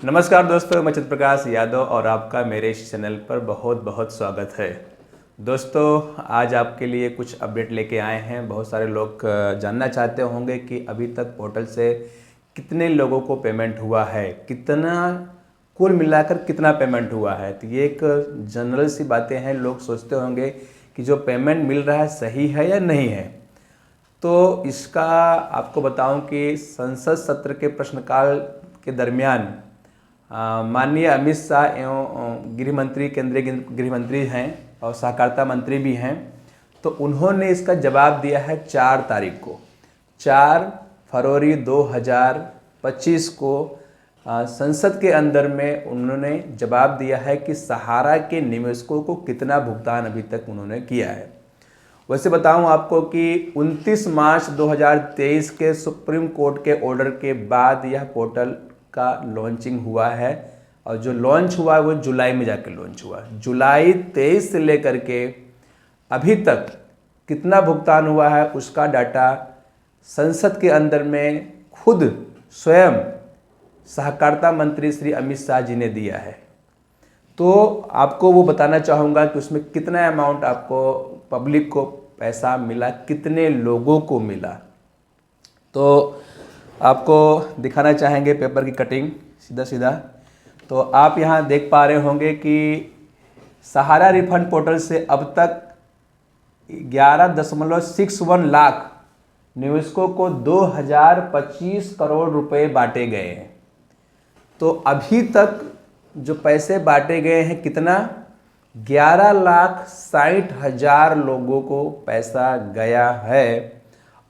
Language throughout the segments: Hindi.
नमस्कार दोस्तों, मैं चित्र प्रकाश यादव और आपका मेरे इस चैनल पर बहुत बहुत स्वागत है। दोस्तों, आज आपके लिए कुछ अपडेट लेके आए हैं। बहुत सारे लोग जानना चाहते होंगे कि अभी तक पोर्टल से कितने लोगों को पेमेंट हुआ है, कितना कुल मिलाकर कितना पेमेंट हुआ है। तो ये एक जनरल सी बातें हैं। लोग सोचते होंगे कि जो पेमेंट मिल रहा है सही है या नहीं है। तो इसका आपको बताऊं कि संसद सत्र के प्रश्नकाल के दरमियान माननीय अमित शाह एवं गृह मंत्री, केंद्रीय गृह मंत्री हैं और सहकारिता मंत्री भी हैं, तो उन्होंने इसका जवाब दिया है 4 तारीख को, 4 फरवरी 2025 को संसद के अंदर में उन्होंने जवाब दिया है कि सहारा के निवेशकों को कितना भुगतान अभी तक उन्होंने किया है। वैसे बताऊं आपको कि 29 मार्च 2023 के सुप्रीम कोर्ट के ऑर्डर के बाद यह पोर्टल का लॉन्चिंग हुआ है, और जो लॉन्च हुआ है वो जुलाई में जाकर लॉन्च हुआ। जुलाई 23 से लेकर के अभी तक कितना भुगतान हुआ है उसका डाटा संसद के अंदर में खुद स्वयं सहकारिता मंत्री श्री अमित शाह जी ने दिया है। तो आपको वो बताना चाहूँगा कि उसमें कितना अमाउंट आपको पब्लिक को पैसा मिला, कितने लोगों को मिला। तो आपको दिखाना चाहेंगे पेपर की कटिंग सीधा सीधा। तो आप यहाँ देख पा रहे होंगे कि सहारा रिफंड पोर्टल से अब तक 11.61 लाख निवेशकों को 2025 करोड़ रुपए बांटे गए हैं। तो अभी तक जो पैसे बांटे गए हैं कितना, 11,60,000 लोगों को पैसा गया है।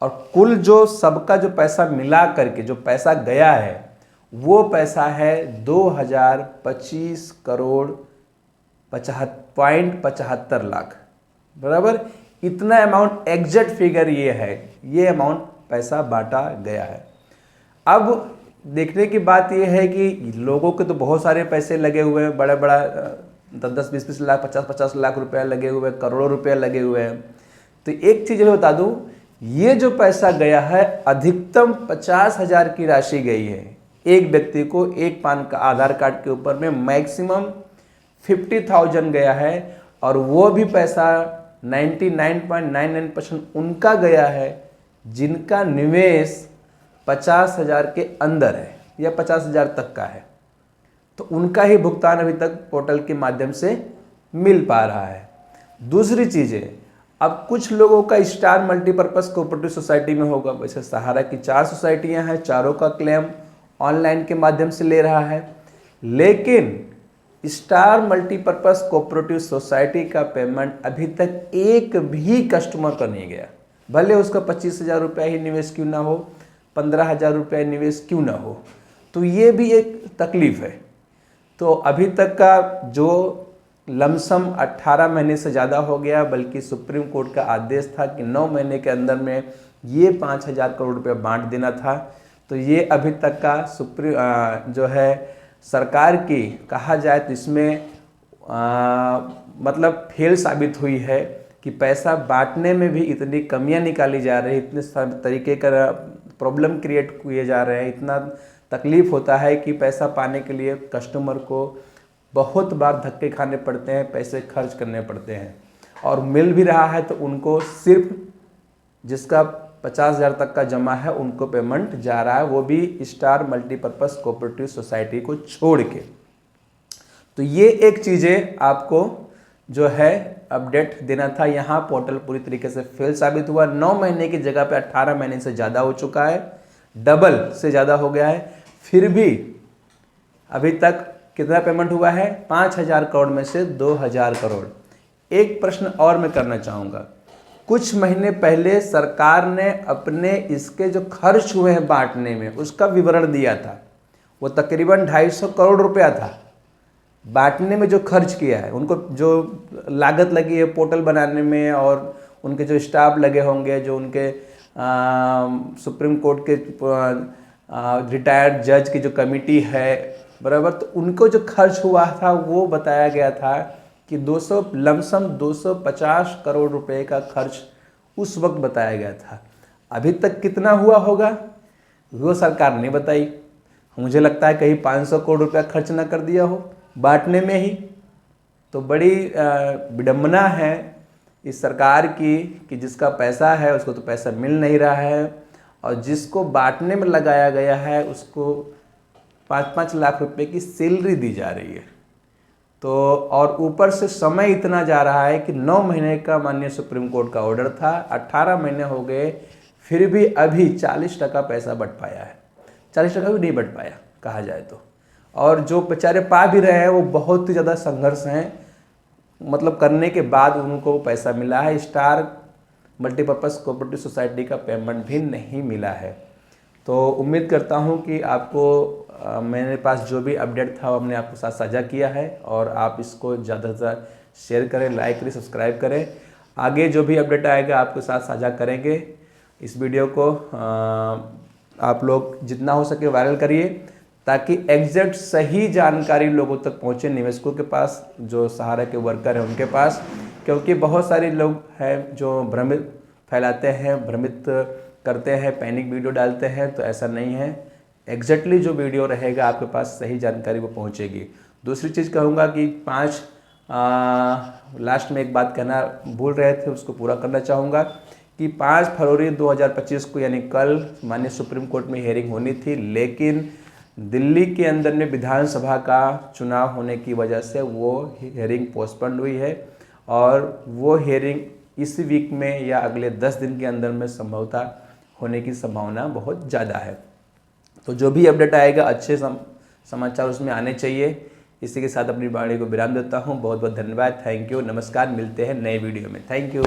और कुल जो सबका जो पैसा मिला करके जो पैसा गया है वो पैसा है 2025 करोड़ 75.75 लाख, बराबर। इतना अमाउंट एग्जैक्ट फिगर ये है, ये अमाउंट पैसा बांटा गया है। अब देखने की बात ये है कि लोगों के तो बहुत सारे पैसे लगे हुए हैं, बड़ा बड़ा 10-20 लाख, 50-50 लाख रुपए लगे हुए हैं, करोड़ों रुपए लगे हुए हैं। तो एक चीज़ मैं बता दूं, ये जो पैसा गया है अधिकतम 50,000 की राशि गई है एक व्यक्ति को। एक पान का आधार कार्ड के ऊपर में मैक्सिमम 50,000 गया है, और वो भी पैसा 99.99% उनका गया है जिनका निवेश 50,000 के अंदर है या 50,000 तक का है। तो उनका ही भुगतान अभी तक पोर्टल के माध्यम से मिल पा रहा है। दूसरी चीज़ें, अब कुछ लोगों का स्टार मल्टीपर्पज़ कोऑपरेटिव सोसाइटी में होगा। वैसे सहारा की 4 सोसाइटियां हैं, चारों का क्लेम ऑनलाइन के माध्यम से ले रहा है, लेकिन स्टार मल्टीपर्पज़ कोऑपरेटिव सोसाइटी का पेमेंट अभी तक एक भी कस्टमर का नहीं गया। भले उसका 25,000 रुपया ही निवेश क्यों ना हो, 15,000 रुपया निवेश क्यों ना हो, तो ये भी एक तकलीफ है। तो अभी तक का जो लमसम 18 महीने से ज़्यादा हो गया, बल्कि सुप्रीम कोर्ट का आदेश था कि 9 महीने के अंदर में ये 5,000 करोड़ रुपये बांट देना था। तो ये अभी तक का जो है सरकार की कहा जाए तो इसमें मतलब फेल साबित हुई है कि पैसा बांटने में भी इतनी कमियां निकाली जा रही, इतने तरीके का प्रॉब्लम क्रिएट किए जा रहे हैं, इतना तकलीफ होता है कि पैसा पाने के लिए कस्टमर को बहुत बार धक्के खाने पड़ते हैं, पैसे खर्च करने पड़ते हैं। और मिल भी रहा है तो उनको सिर्फ जिसका 50,000 तक का जमा है उनको पेमेंट जा रहा है, वो भी स्टार मल्टीपर्पज़ कोऑपरेटिव सोसाइटी को छोड़ के। तो ये एक चीज़ें आपको जो है अपडेट देना था। यहाँ पोर्टल पूरी तरीके से फेल साबित हुआ। 9 महीने की जगह पे 18 महीने से ज़्यादा हो चुका है, डबल से ज़्यादा हो गया है। फिर भी अभी तक कितना पेमेंट हुआ है, 5,000 करोड़ में से 2,000 करोड़। एक प्रश्न और मैं करना चाहूँगा, कुछ महीने पहले सरकार ने अपने इसके जो खर्च हुए हैं बांटने में उसका विवरण दिया था। वो तकरीबन 250 करोड़ रुपया था बांटने में जो खर्च किया है। उनको जो लागत लगी है पोर्टल बनाने में, और उनके जो स्टाफ लगे होंगे, जो उनके सुप्रीम कोर्ट के रिटायर्ड जज की जो कमेटी है, बराबर, तो उनको जो खर्च हुआ था वो बताया गया था कि लमसम 250 करोड़ रुपए का खर्च उस वक्त बताया गया था। अभी तक कितना हुआ होगा वो सरकार ने बताई। मुझे लगता है कहीं 500 करोड़ रुपया खर्च ना कर दिया हो बांटने में ही। तो बड़ी विडंबना है इस सरकार की कि जिसका पैसा है उसको तो पैसा मिल नहीं रहा है, और जिसको बांटने में लगाया गया है उसको 5-5 लाख रुपए की सैलरी दी जा रही है। तो और ऊपर से समय इतना जा रहा है कि 9 महीने का माननीय सुप्रीम कोर्ट का ऑर्डर था, 18 महीने हो गए, फिर भी अभी 40% पैसा बट पाया है। 40% भी नहीं बट पाया कहा जाए तो। और जो बेचारे पा भी रहे हैं वो बहुत ही ज़्यादा संघर्ष हैं, मतलब करने के बाद उनको पैसा मिला है। स्टार मल्टीपर्पज़ कोऑपरेटिव सोसाइटी का पेमेंट भी नहीं मिला है। तो उम्मीद करता हूँ कि आपको मेरे पास जो भी अपडेट था वो हमने आपके साथ साझा किया है, और आप इसको ज़्यादा से ज़्यादा शेयर करें, लाइक करें, सब्सक्राइब करें। आगे जो भी अपडेट आएगा आपके साथ साझा करेंगे। इस वीडियो को आप लोग जितना हो सके वायरल करिए, ताकि एग्जैक्ट सही जानकारी लोगों तक पहुँचे, निवेशकों के पास, जो सहारा के वर्कर हैं उनके पास। क्योंकि बहुत सारे लोग हैं जो भ्रमित फैलाते हैं, भ्रमित करते हैं, पैनिक वीडियो डालते हैं। तो ऐसा नहीं है, एग्जैक्टली जो वीडियो रहेगा आपके पास सही जानकारी वो पहुंचेगी। दूसरी चीज़ कहूँगा कि लास्ट में एक बात कहना भूल रहे थे, उसको पूरा करना चाहूँगा कि 5 फरवरी 2025 को यानी कल माननीय सुप्रीम कोर्ट में हियरिंग होनी थी, लेकिन दिल्ली के अंदर में विधानसभा का चुनाव होने की वजह से वो हियरिंग पोस्टपोन्ड हुई है, और वो हियरिंग इस वीक में या अगले 10 दिन के अंदर में संभवतः होने की संभावना बहुत ज़्यादा है। तो जो भी अपडेट आएगा अच्छे समाचार उसमें आने चाहिए। इसी के साथ अपनी वाणी को विराम देता हूँ। बहुत बहुत धन्यवाद, थैंक यू, नमस्कार, मिलते हैं नए वीडियो में। Thank you.